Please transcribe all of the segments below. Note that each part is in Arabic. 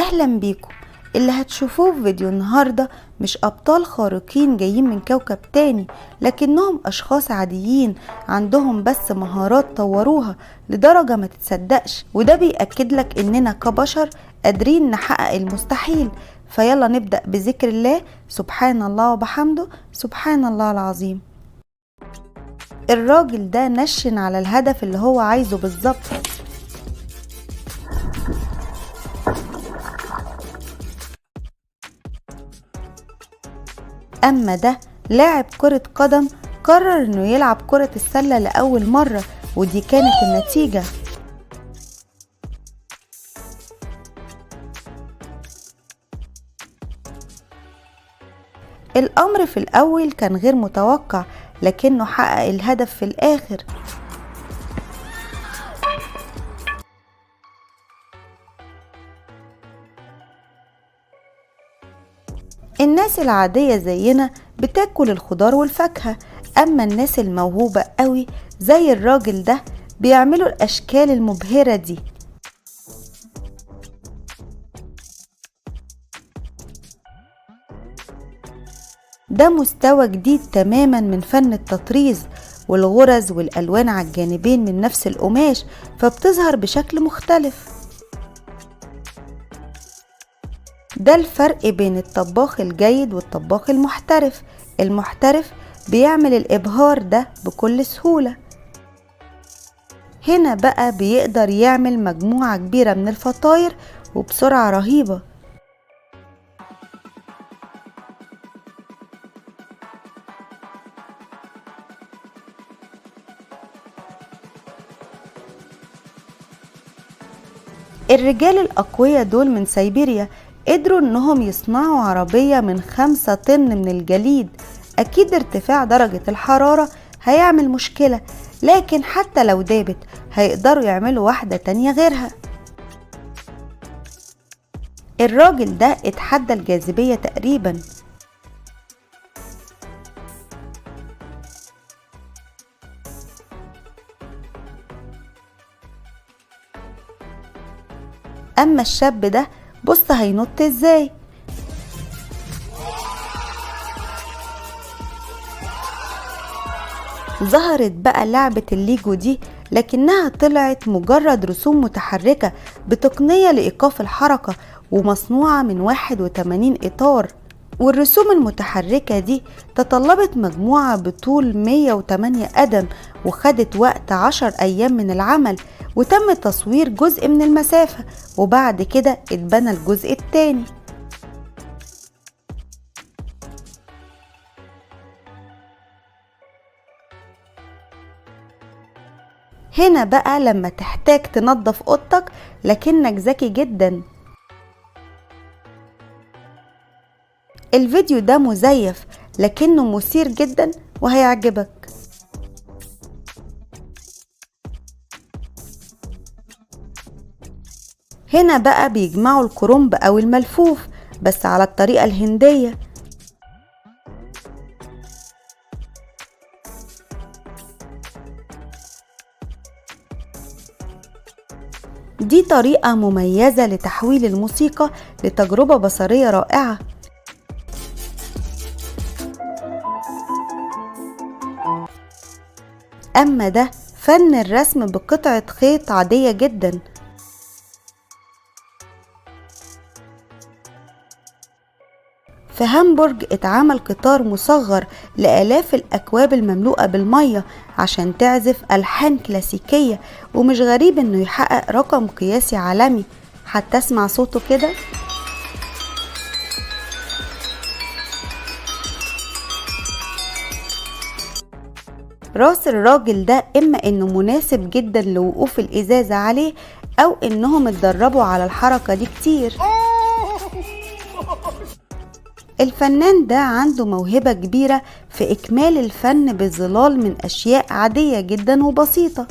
اهلا بيكم. اللي هتشوفوه في فيديو النهاردة مش ابطال خارقين جايين من كوكب تاني، لكنهم اشخاص عاديين عندهم بس مهارات طوروها لدرجة ما تتصدقش، وده بيأكد لك اننا كبشر قادرين نحقق المستحيل. فيلا نبدأ بذكر الله. سبحان الله وبحمده، سبحان الله العظيم. الراجل ده نشن على الهدف اللي هو عايزه بالظبط. أما ده لاعب كرة قدم قرر إنه يلعب كرة السلة لأول مرة، ودي كانت النتيجة. الأمر في الأول كان غير متوقع، لكنه حقق الهدف في الآخر. الناس العادية زينا بتاكل الخضار والفاكهة، أما الناس الموهوبة قوي زي الراجل ده بيعملوا الأشكال المبهرة دي. ده مستوى جديد تماما من فن التطريز، والغرز والألوان على الجانبين من نفس القماش فبتظهر بشكل مختلف. ده الفرق بين الطباخ الجيد والطباخ المحترف. المحترف بيعمل الإبهار ده بكل سهولة. هنا بقى بيقدر يعمل مجموعة كبيرة من الفطاير وبسرعة رهيبة. الرجال الأقوياء دول من سيبيريا قدروا انهم يصنعوا عربية من 5 طن من الجليد. اكيد ارتفاع درجة الحرارة هيعمل مشكلة، لكن حتى لو دابت هيقدروا يعملوا واحدة تانية غيرها. الراجل ده اتحدى الجاذبية تقريبا. اما الشاب ده بص هينط ازاي. ظهرت بقى لعبة الليجو دي، لكنها طلعت مجرد رسوم متحركة بتقنية لإيقاف الحركة، ومصنوعة من 81 إطار. والرسوم المتحركة دي تطلبت مجموعة بطول 108 قدم، وخدت وقت 10 أيام من العمل، وتم تصوير جزء من المسافة، وبعد كده اتبنى الجزء التاني. هنا بقى لما تحتاج تنظف اوضتك لكنك ذكي جدا. الفيديو ده مزيف لكنه مثير جدا وهيعجبك. هنا بقى بيجمعوا الكرنب او الملفوف بس على الطريقة الهندية. دي طريقة مميزة لتحويل الموسيقى لتجربة بصرية رائعة. أما ده فن الرسم بقطعة خيط عادية جدا. في هامبورج اتعمل قطار مصغر لآلاف الأكواب المملوءة بالمية عشان تعزف ألحان كلاسيكية، ومش غريب انه يحقق رقم قياسي عالمي. حتى اسمع صوته كده. راس الراجل ده اما انه مناسب جدا لوقوف الازازة عليه، او انهم اتدربوا على الحركة دي كتير. الفنان ده عنده موهبة كبيرة في إكمال الفن بظلال من أشياء عادية جدا وبسيطة.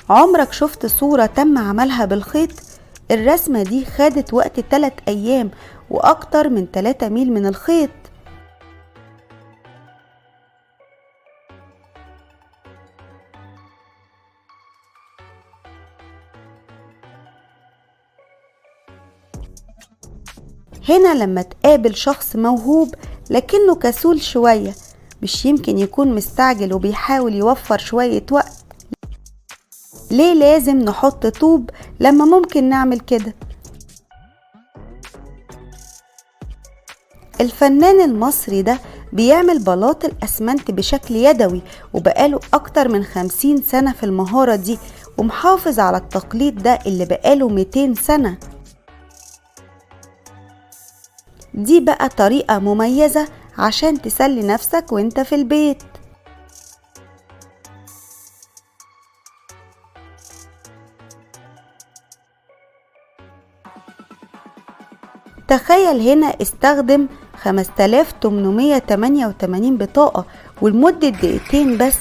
عمرك شفت صورة تم عملها بالخيط؟ الرسمة دي خدت وقت 3 أيام وأكتر من 3 ميل من الخيط. هنا لما تقابل شخص موهوب لكنه كسول شوية، مش يمكن يكون مستعجل وبيحاول يوفر شوية وقت؟ ليه لازم نحط طوب لما ممكن نعمل كده؟ الفنان المصري ده بيعمل بلاط الأسمنت بشكل يدوي، وبقاله أكتر من 50 سنة في المهارة دي، ومحافظ على التقليد ده اللي بقاله 200 سنة. دي بقى طريقة مميزة عشان تسلي نفسك وانت في البيت. تخيل هنا استخدم 5888 بطاقة ولمدة دقيقتين بس،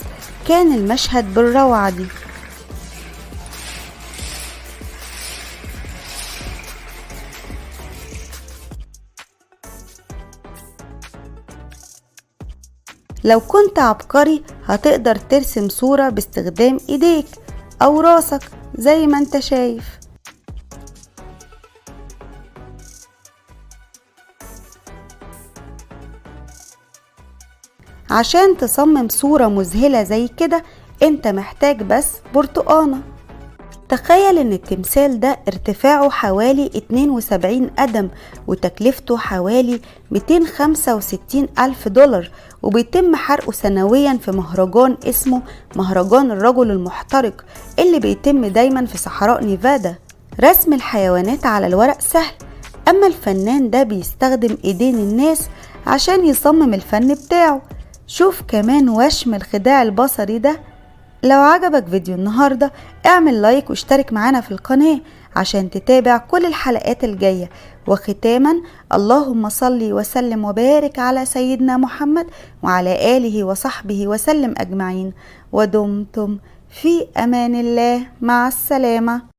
كان المشهد بالروعة دي. لو كنت عبقري هتقدر ترسم صورة باستخدام ايديك او راسك زي ما انت شايف. عشان تصمم صورة مذهلة زي كده انت محتاج بس برتقانة. تخيل ان التمثال ده ارتفاعه حوالي 72 قدم وتكلفته حوالي 265 ألف دولار، وبيتم حرقه سنويا في مهرجان اسمه مهرجان الرجل المحترق اللي بيتم دايما في صحراء نيفادا. رسم الحيوانات على الورق سهل، اما الفنان ده بيستخدم ايدين الناس عشان يصمم الفن بتاعه. شوف كمان وشم الخداع البصري ده. لو عجبك فيديو النهاردة اعمل لايك واشترك معانا في القناة عشان تتابع كل الحلقات الجاية. وختاما اللهم صل وسلم وبارك على سيدنا محمد وعلى آله وصحبه وسلم أجمعين، ودمتم في أمان الله. مع السلامة.